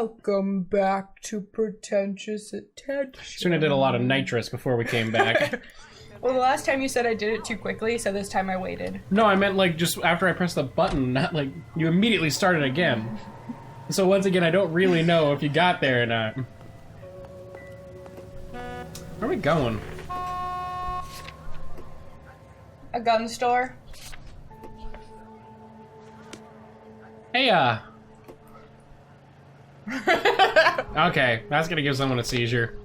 Welcome back to Pretentious Attention. Soon I did a lot of nitrous before we came back. Well, the last time you said I did it too quickly, so this time I waited. No, I meant like just after I pressed the button, not like you immediately started again. So once again, I don't really know if you got there or not. Where are we going? A gun store? Hey, okay, that's gonna give someone a seizure.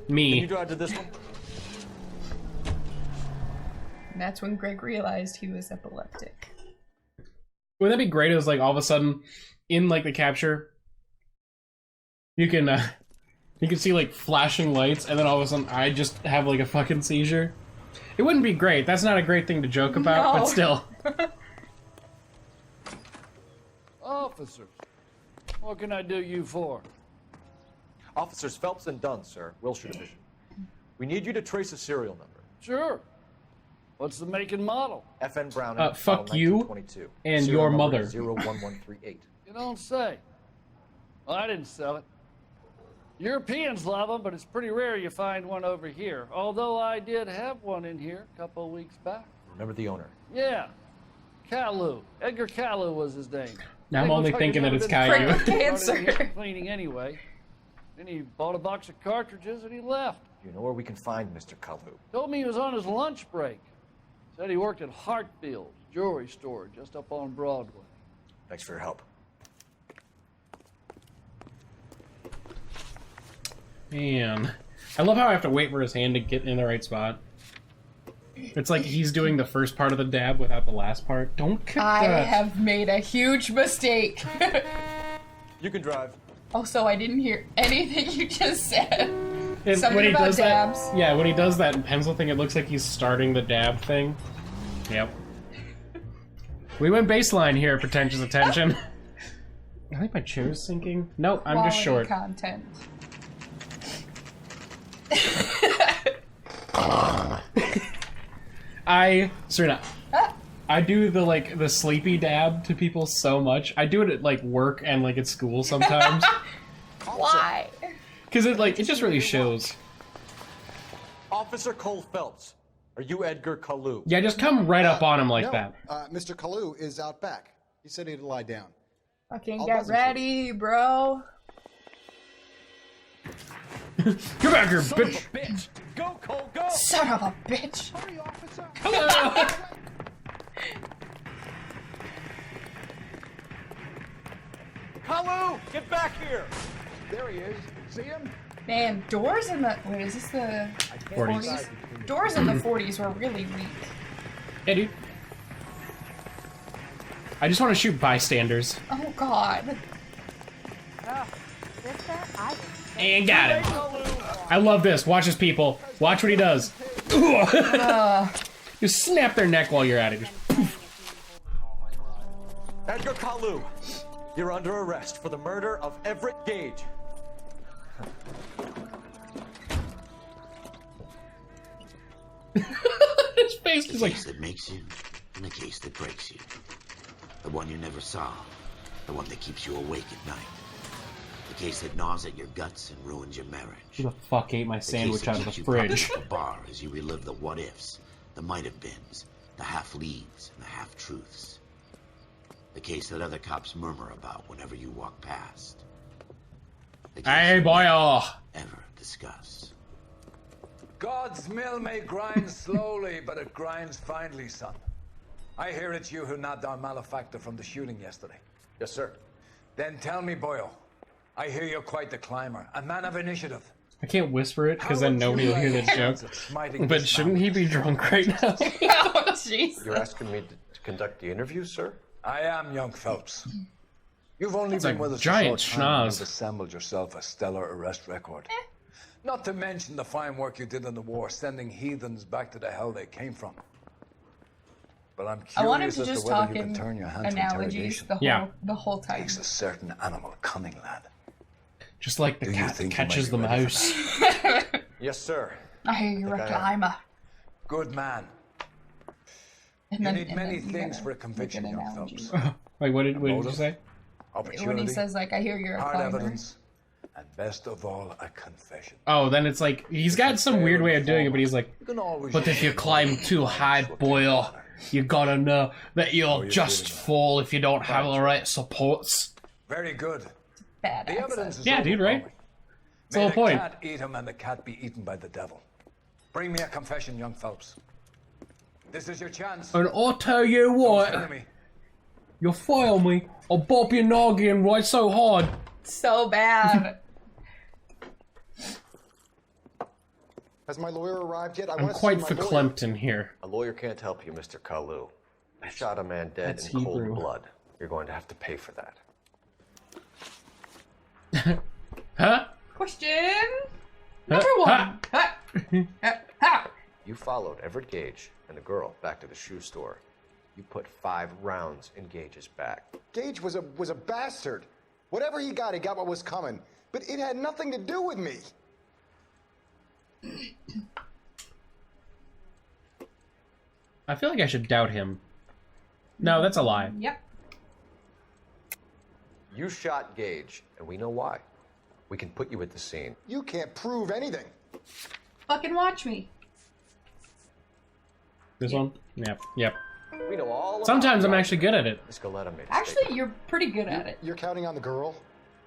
Me. Can you drive to this one? And that's when Greg realized he was epileptic. Wouldn't that be great? It was like all of a sudden, in like the capture, you can see like flashing lights, and then all of a sudden I just have like a fucking seizure. It wouldn't be great. That's not a great thing to joke about, No. but still. Officers, what can I do you for? Officers Phelps and Dunn, sir. Wilshire Division. We need you to trace a serial number. Sure. What's the make and model? FN Browning. Fuck you and your mother. 01138. You don't say. Well, I didn't sell it. Europeans love them, but it's pretty rare you find one over here. Although I did have one in here a couple of weeks back. Remember the owner? Yeah. Caillou. Edgar Caillou was his name. Now I'm only thinking that it's Caillou. Cancer. Cleaning anyway. Then he bought a box of cartridges and he left. You know where we can find Mr. Kalu? Told me he was on his lunch break. Said he worked at Hartfield's jewelry store just up on Broadway. Thanks for your help. Man, I love how I have to wait for his hand to get in the right spot. It's like he's doing the first part of the dab without the last part. Don't cut I that. have made a huge mistake. You can drive. Also, I didn't hear anything you just said. And Something when he about does dabs. that, yeah, when he does that pencil thing, it looks like he's starting the dab thing. Yep. We went baseline here, Pretentious Attention. I think my chair's sinking. No, I'm just short. Content. Serena, I do the sleepy dab to people so much. I do it at like work and like at school sometimes. Why? Because it just really shows. Officer Cole Phelps. Are you Edgar Kalu? Yeah, just come right up on him like no, that. Mr. Kalu is out back. He said he'd lie down. Fucking I'll get buzz him for ready, bro. Come back here, Son of bitch. a bitch! Go, Cole, go! Son of a bitch. Hurry, officer! Kalu! Get back here! There he is. See him? Man, doors in the... Wait, is this the 40s. Doors in the 40s were really weak. Hey, dude. I just want to shoot bystanders. Oh, God. And got him. I love this. Watch his people. Watch what he does. Just snap their neck while you're at it. Just Edgar Kalu, you're under arrest for the murder of Everett Gage. his face is The like... case that makes you, and the case that breaks you. The one you never saw, the one that keeps you awake at night. The case that gnaws at your guts and ruins your marriage. Who the fuck ate my The sandwich case out that of the keeps you fridge? propped at the bar as you relive the what-ifs, the might-have-beens, the half-leaves, and the half-truths. The case that other cops murmur about whenever you walk past. The case Hey, you boy, never ever discuss. God's mill may grind slowly, but it grinds finely, son. I hear it's you who nabbed our malefactor from the shooting yesterday. Yes, sir. Then tell me, Boyle, I hear you're quite the climber, a man of initiative. I can't whisper it because How then would nobody you will hear the lay hands joke. at smiting But this shouldn't man? he be drunk right now? Oh, jeez. You're asking me to conduct the interview, sir? I am, young Phelps. You've only been a with us giant a short time, and schnoz. you've assembled yourself a stellar arrest record. Not to mention the fine work you did in the war, sending heathens back to the hell they came from. But I'm I want him curious to as just to whether talk you can in turn your hand to analogies interrogation. the whole time. Takes a certain animal cunning, lad. Just like the Do you cat that think you might catches be the ready for mouse. Yes, sir. I hear you're a Think I am. climber. Good man. And You then, need and many then you things gotta for a make conviction, an young analogy. Phelps. Wait, what did you Motive? say? opportunity, When he says, like, I hear you're a hard climber. evidence, and best of all, a confession. Oh, then it's like, he's got some weird way of doing it, but he's like, You can always but if you climb too high, boy, you gotta know that you'll just fall if you don't have the right supports. Very good. Bad The accent. evidence is Yeah, dude, right? overwhelming. It's the whole May point. the cat eat him and the cat be eaten by the devil. Bring me a confession, young Phelps. This is your chance. And I'll tell you Don't what, fail me. you'll fail me, I'll bob your noggin right so hard. So bad. Has my lawyer arrived yet? I I'm want to quite see my lawyer. verklempt in here. A lawyer can't help you, Mr. Kalu. You shot a man dead That's in cold Hebrew. blood. You're going to have to pay for that. Huh? Question Huh? number one. Ha. Ha. You followed Everett Gage and the girl back to the shoe store. You put 5 rounds in Gage's back. Gage was a bastard. Whatever he got what was coming. But it had nothing to do with me. I feel like I should doubt him. No, that's a lie. Yep. You shot Gage, and we know why. We can put you at the scene. You can't prove anything. Fucking watch me. This one? Yep, yep. We know all about Sometimes I'm it. actually good at it. Miss Galetta made a Actually, statement. you're pretty good at it. You're counting on the girl?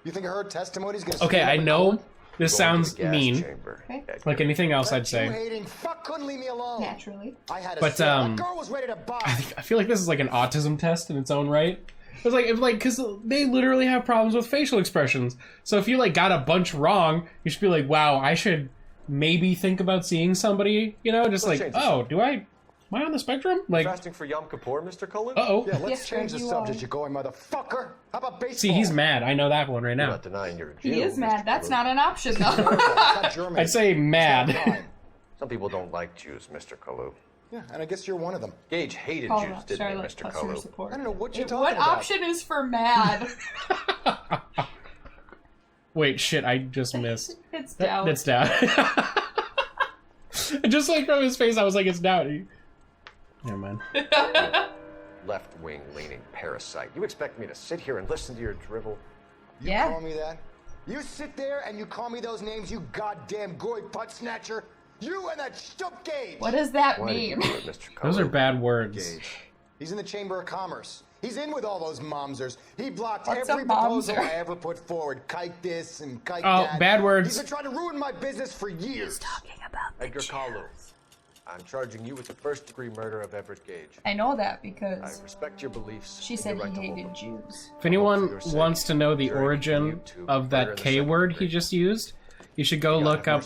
You think her testimony's gonna Okay, stand up I in know court? this Going to sounds the gas mean. chamber. Okay. Edgar. Like anything else I'd That say. Jew-hating fuck couldn't leave me alone. Naturally. I had a But, sale. That girl was ready to buy. I feel like this is like an autism test in its own right. It's like, because they literally have problems with facial expressions. So if you, like, got a bunch wrong, you should be like, wow, I should maybe think about seeing somebody, you know? Just Let's like, change the oh, am I on the spectrum? Like, Fasting for Yom Kippur, Mr. Kalu? uh-oh. Yeah, let's Yes, sir, change the you subject, are. you going motherfucker. How about baseball? See, he's mad. I know that one right I'm now. not denying you're a Jew. He is Mr. mad. That's Kalu. not an option, though. It's not German. I'd say It's not mad. mine. Some people don't like Jews, Mr. Kalu. Yeah, and I guess you're one of them. Gage hated Hold Jews, on, didn't Charlotte, he, Mr. plus your Kalu? support. I don't know what you're What talking about. option is for mad? Wait, shit, I just missed. It's down. It's down. Just like from his face, I was like, it's down. Never mind. Left-wing leaning parasite. You expect me to sit here and listen to your drivel? You Yeah. call me that? You sit there and you call me those names, you goddamn goy putt snatcher. You and that stup Gage. What does that Why did you mean? do it, Mr. Kalu? Those are bad words. Gage. He's in the Chamber of Commerce. He's in with all those momsers. He blocked What's every a proposal momser? I ever put forward. Kite this and kite Oh, that. bad words. He's been trying to ruin my business for years. Talking about the Edgar Jews. Kalu. I'm charging you with the first-degree murder of Everett Gage. I know that I because respect your beliefs. she and said your he right to hold hated them. Jews. If anyone For your sake, wants to know the during origin YouTube, of murder that in the K second word he degree. just used, you should go look up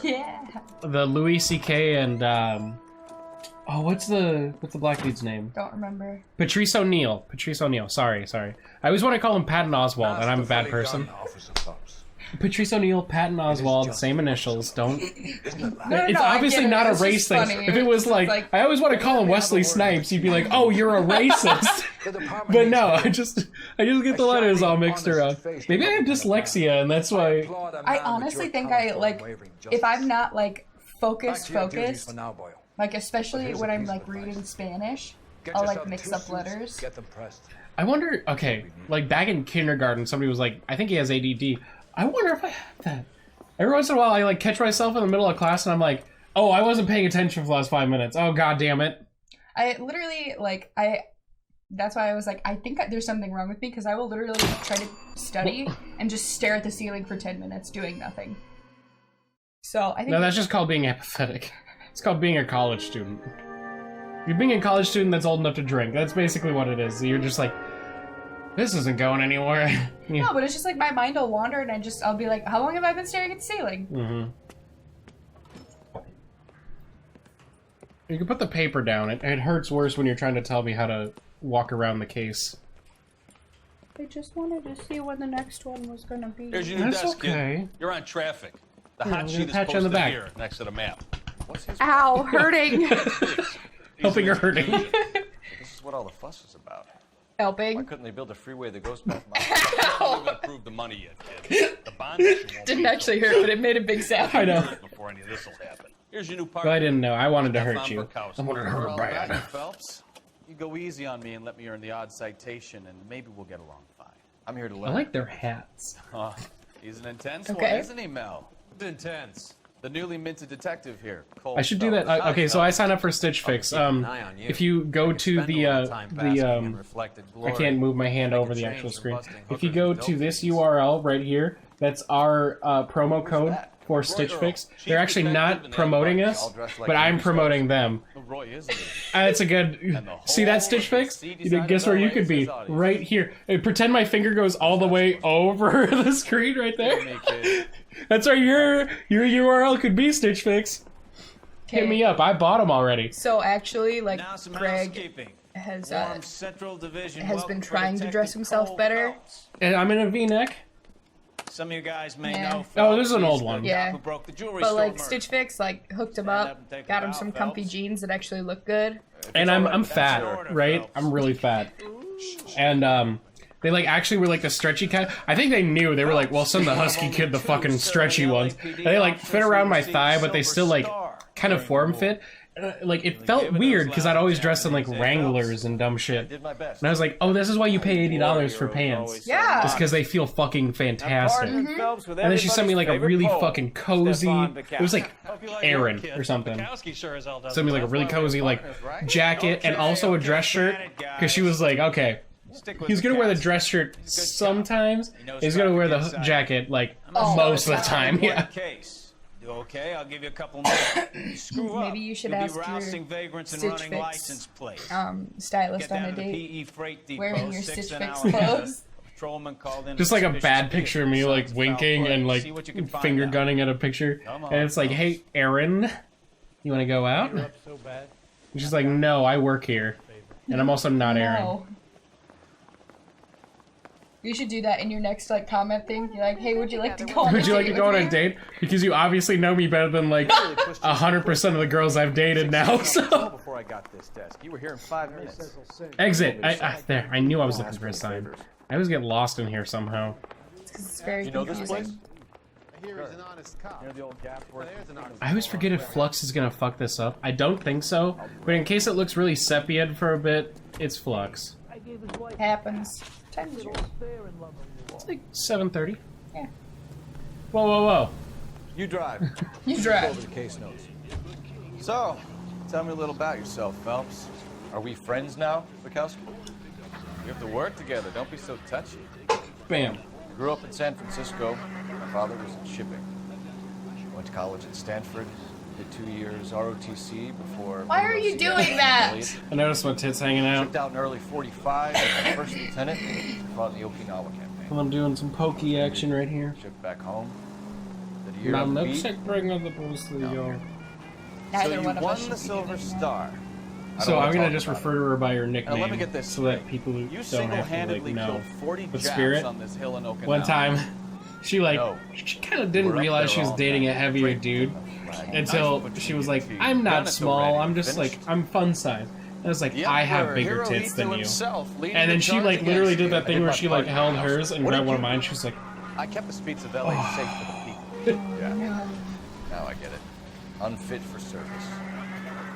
Yeah. the Louis C.K. and oh, what's the black dude's name? Don't remember. Patrice O'Neill. Patrice O'Neill. Sorry. I always want to call him Patton Oswald, and I'm a bad person. Patrice O'Neill, Patton Oswald, same initials. Don't. It's I obviously get it. not a It's race just thing. funny. If it was It's like, I always want to call him Wesley Snipes, you'd be like, oh, you're a racist. But no, I just get the letters all mixed around. Maybe I have dyslexia, and that's why. I honestly think I like if I'm not like focused, like especially when I'm like reading Spanish, I'll like mix up letters. Get them pressed. I wonder. Okay, like back in kindergarten, somebody was like, I think he has ADD. I wonder if I have that. Every once in a while, I like catch myself in the middle of class, and I'm like, oh, I wasn't paying attention for the last 5 minutes. Oh, god damn it. I literally like that's why I was like, I think there's something wrong with me because I will literally try to study and just stare at the ceiling for 10 minutes doing nothing. So I think No, that's just called being apathetic. It's called being a college student. You're being a college student that's old enough to drink. That's basically what it is. You're just like, this isn't going anywhere. Yeah. no, but it's just like my mind will wander and I'll be like, how long have I been staring at the ceiling? Mm-hmm. You can put the paper down. It hurts worse when you're trying to tell me how to walk around the case. I just wanted to see when the next one was gonna be. Here's your new That's desk, okay. kid. You're on traffic. The Yeah, I'm hot gonna sheet is pat you on the posted back. here next to the map. What's his Ow, hurting. Helping or hurting. This is what all the fuss is about. Why Helping. couldn't they build a freeway that goes past my I'm not gonna prove the money yet, kid. The bond issue won't Didn't be actually until hurt, but it made a big sound. I know. years before any of this will happen. Here's your new But partner. I didn't know. I wanted to hurt Stefan you. Burkowski. I wanted to hurt We're her all about bad. you, Phelps. You go easy on me and let me earn the odd citation, and maybe we'll get along fine. I'm here to I learn. like their hats. He's an intense Okay. one, isn't he, Mel? Intense. The newly minted detective here, Cole I should do that. Phelps. Okay, so I signed up for Stitch Fix. If you go to I can't move my hand over the actual screen. If you go to this URL right here, that's our promo code for Stitch Fix. They're actually not promoting us, but I'm promoting them. Roy, isn't he? It's a good. See that Stitch Fix? Guess where you could be? Right here. Pretend my finger goes all the way over the screen right there. That's where your URL could be, Stitch Fix. Hit me up. I bought them already. So actually, like, Now some Greg housekeeping. has Warm Central Division. has Welcome been for trying to Detective dress himself Cole better. Phelps. And I'm in a V-neck. Some of you guys may Yeah. know. Oh, this is an Phelps. old He's one. the Yeah. cop who broke the jewelry But store like murder. Stitch Fix, like hooked him Stand up, up and take got a him bow, some comfy Phelps. jeans that actually look good. And I'm That's fat, your order, right? Phelps. I'm really fat. And they like actually were like the stretchy kind. I think they knew. They were like, well, send the husky kid the fucking stretchy ones. They like fit around my thigh, but they still like kind of form fit. Like it felt weird because I'd always dressed in like Wranglers and dumb shit. Did my best. And I was like, oh, this is why you pay $80 for pants. Yeah. It's because they feel fucking fantastic. Phelps with And then she sent me like a everybody's really favorite fucking pole, cozy. Stefan It was like Hope you like Aaron your kid. or something. Bukowski sure as hell does. Sent me like a really cozy like jacket and also a dress shirt because she was like, okay, Stick with he's the gonna wear the cast. dress shirt sometimes. knows He's gonna wear the Stratford jacket like Oh, most of the time. Important Yeah. case. Do okay? I'll give you a couple more. Screw up. Maybe you should You'll ask be your rousing vagrants and Stitch running Fix, license plates. Stylist Get on down a to the date, PE freight depot, wearing your 6 Stitch an Fix hour. clothes. Patrolman called in Just like a suspicious bad picture of me vehicle. like Signs of winking foul and play. like See what you can find finger out. gunning at a picture, Come on, and it's like, hey, Aaron, you want to go out? And she's like, no, I work here, and I'm also not Aaron. No. You should do that in your next like comment thing. You're like, hey, would you like to go on Would a you like date to go on with a me? date? Because you obviously know me better than like 100% of the girls I've dated now. So Before I got this desk, you were here in 5 minutes. exit. There. I knew I was looking for a sign. I always get lost in here somehow. It's very You know this confusing. place? Here he's an honest cop. Near the old gap where I always forget if Flux is gonna fuck this up. I don't think so, but in case it looks really sepia for a bit, it's Flux. Happens. Time is yours. It's like 7:30. Yeah. Whoa, whoa, whoa. You drive. You Over drive. the case notes. So, tell me a little about yourself, Phelps. Are we friends now, Bukowski? We have to work together. Don't be so touchy. Bam. Grew up in San Francisco. My father was in shipping. Went to college at Stanford. Did 2 years ROTC before... Why are you doing that? I noticed my tits hanging out. Shipped out in early 45 as a first lieutenant. Fought in the Okinawa campaign. Well, I'm doing some pokey action right here. Shipped back home. Did a year Mom, on the no beat. sick bring of the post to the yard. So Neither you one of us won should the be Silver doing that. Star. I So don't wanna I'm gonna talk just about refer to her by her nickname, let me get this so that straight. people You don't have to single-handedly like know. killed 40 But Japs Spirit, on this hill in Okinawa. one time, she like No. she kind of didn't We're up realize there she was all dating a night. heavier dude until she was like, "I'm not small. I'm just like I'm fun size." And I was like, Yep, "I have your bigger hero tits than Lethal you." himself leading And then the she charge like literally against did you. that I thing did where my she part like in held the house. hers and What grabbed did one of you mine. do? She was like, I kept the streets of LA safe for the people. Yeah. Now I get it. Unfit for service.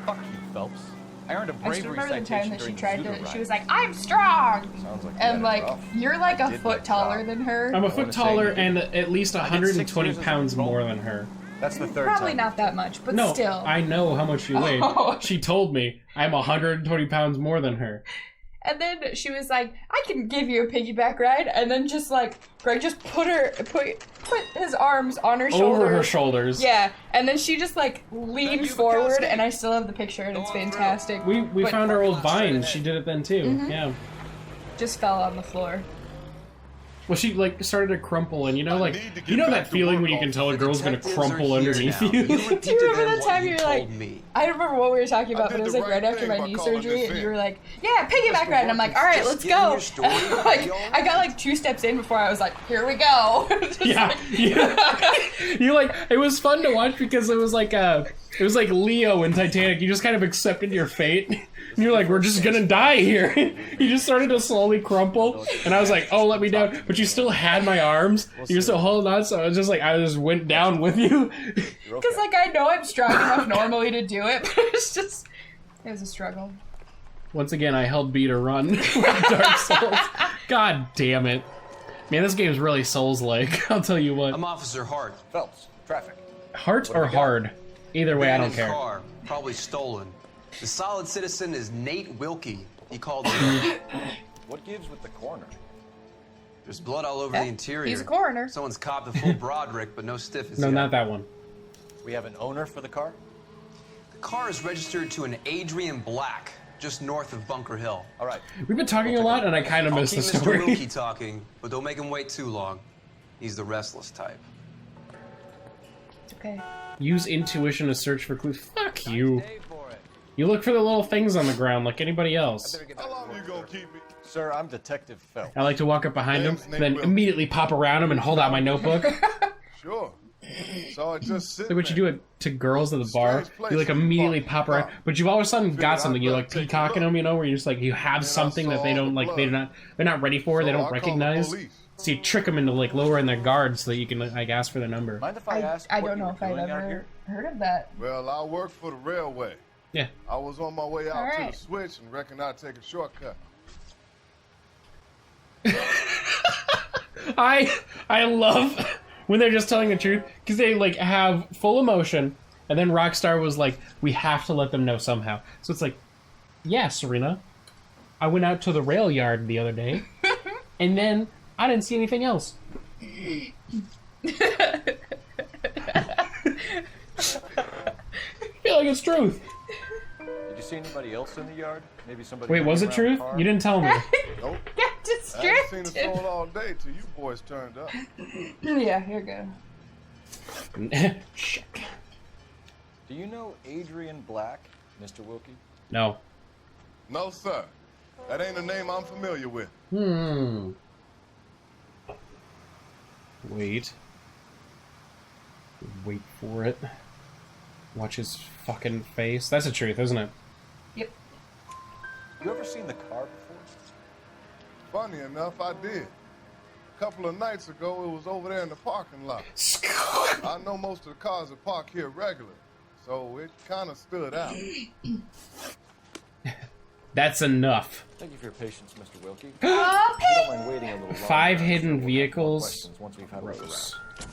Fuck you, Phelps. I earned a I just bravery remember the time citation that she during tried the to. Zuda She riot. was like, "I'm strong," Sounds like you had and it like rough. you're like I a did foot my taller job. than her. "I'm a I foot wanna say taller you did. and at least I did 6 120 years as a pounds patrol. more than her." That's the third Probably time. not that much, but No, still. I know how much you weigh. Oh. She told me I'm 120 pounds more than her. And then she was like, "I can give you a piggyback ride," and then just like Greg just put his arms on her shoulders. Over her shoulders. Yeah, and then she just like leaned forward, and I still have the picture, and it's fantastic. We But found our old vines. She did it then too. Mm-hmm. Yeah. just fell on the floor. Well, she like started to crumple, and you know that feeling when you can tell a girl's gonna crumple underneath you. Do you remember that time you were like, I don't remember what we were talking about, but it was like right after my knee surgery, and you were like, "Yeah, piggyback ride," and I'm like, "All right, let's go." Like, I got like 2 steps in before I was like, "Here we go." Yeah, you like it was fun to watch because it was like Leo in Titanic. You just kind of accepted your fate. And you're like, we're just gonna die here. You just started to slowly crumple, and I was like, oh, let me down. But you still had my arms. You were still holding on, so I was just like, I just went down with you. Because like I know I'm strong enough normally to do it, but it was a struggle. Once again, I held B to run with Dark Souls. God damn it. Man, this game's really Souls-like. I'll tell you what. I'm Officer Hart. Phelps, traffic. Heart or hard? Either way, I don't Abandoned care. Car, probably stolen. The solid citizen is Nate Wilkie. He called me. What gives with the coroner? There's blood all over the interior. He's a coroner. Someone's copped a full Broderick, but no stiff as No, yet. not that one. We have an owner for the car? The car is registered to an Adrian Black, just north of Bunker Hill. All right. We've been talking a lot, and I kind of I'll missed keep the Mr. story. Wilkie talking, but don't make him wait too long. He's the restless type. It's okay. Use intuition to search for clues. Fuck you. Day for it. You look for the little things on the ground like anybody else. How long you gonna keep me? Sir, I'm Detective Phelps. I like to walk up behind him, Name's Nate then Wilkie. immediately pop around him and hold out my notebook. Sure. So I just sit Like what you do to girls at the bar. You like immediately pop around, but you've all of a sudden got something. You're like peacocking them, you know, where you're just like you have something that they don't like. They're not ready for. They don't recognize. So you trick them into like lowering their guard so that you can like ask for their number. Mind if I ask I what don't you know were if I've doing out ever here? heard of that. Well, I work for the railway. Yeah. I was on my way out All to right. the switch and reckon I'd take a shortcut. I love when they're just telling the truth because they like have full emotion, and then Rockstar was like, we have to let them know somehow. So it's like, yeah, Serena, I went out to the rail yard the other day, and then I didn't see anything else. I feel like it's truth. Did you see anybody else in the yard? Maybe somebody. Wait, was it around truth? the car? You didn't tell me. Nope. Get I haven't seen the distracted. phone all day till you boys turned up. Yeah, here you go. Shit. Do you know Adrian Black, Mr. Wilkie? No. No, sir. That ain't a name I'm familiar with. Wait. Wait for it. Watch his fucking face. That's the truth, isn't it? Yep. You ever seen the car before? Funny enough, I did. A couple of nights ago, it was over there in the parking lot. I know most of the cars are parked here regularly, so it kind of stood out. That's enough. Thank you for your patience, Mr. Wilkie. Oh, If you don't mind waiting a little longer, 5 I'm hidden sure we'll have more vehicles. questions once we've had a look Gross. around.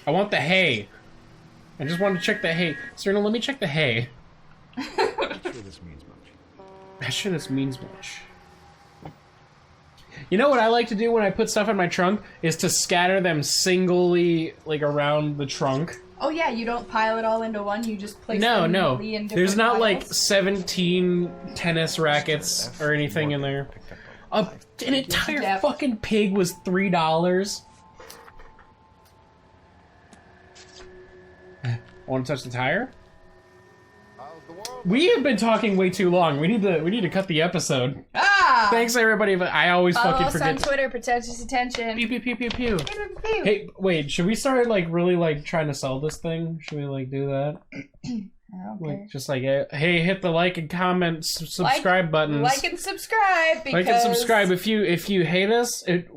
I want the hay. I just want to check the hay. Serena, let me check the hay. I'm sure this means much. I'm sure this means much. You know what I like to do when I put stuff in my trunk is to scatter them singly, like around the trunk. Oh yeah, you don't pile it all into one. You just place No, them no. neatly in There's different not like piles? 17 tennis rackets or anything in there. An entire Yep. fucking pig was $3. Want to touch the tire? How's the world? We have been talking way too long. We need to cut the episode. Ah! Thanks everybody, but I always Follow fucking us on forget. Twitter, Pretentious Attention. Pew pew pew pew pew. Pew, pew, pew. Hey, wait, should we start like really like trying to sell this thing? Should we like do that? I don't care. Like just like hey, hit the like and comment, subscribe buttons. Like and subscribe because Like and subscribe if you hate us. It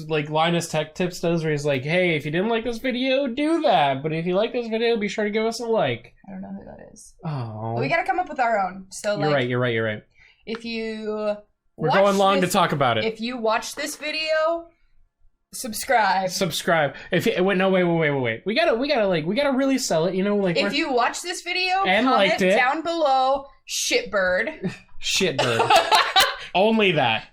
like Linus Tech Tips does, where he's like, hey, if you didn't like this video, do that. But if you like this video, be sure to give us a like. I don't know who that is. Oh, Well, we gotta come up with our own. So like, you're right. if you We're watch going long this, to talk about it. If you watch this video, subscribe. Subscribe. If you, wait, no, wait. We gotta really sell it. You know, like If you watch this video, And comment liked it. down below shitbird. shitbird. Only that.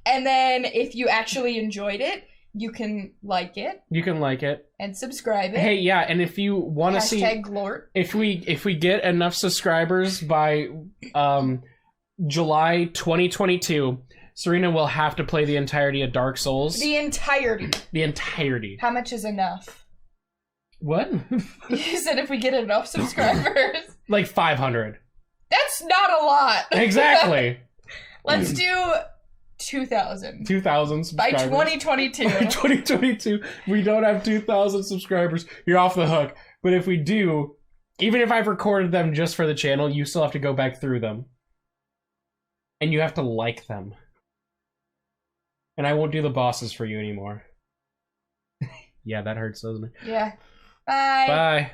And then if you actually enjoyed it, you can like it You can like it. and subscribe it. Hey, yeah, and if you want to see Hashtag Glort. if we get enough subscribers by July 2022, Serena will have to play the entirety of Dark Souls. The entirety. The entirety. How much is enough? What? You said if we get enough subscribers. Like 500. That's not a lot. Exactly. Let's do 2,000. 2,000 By subscribers. 2022. By 2022, we don't have 2,000 subscribers. You're off the hook. But if we do, even if I've recorded them just for the channel, you still have to go back through them. And you have to like them. And I won't do the bosses for you anymore. Yeah, that hurts, doesn't it? Yeah. Bye. Bye.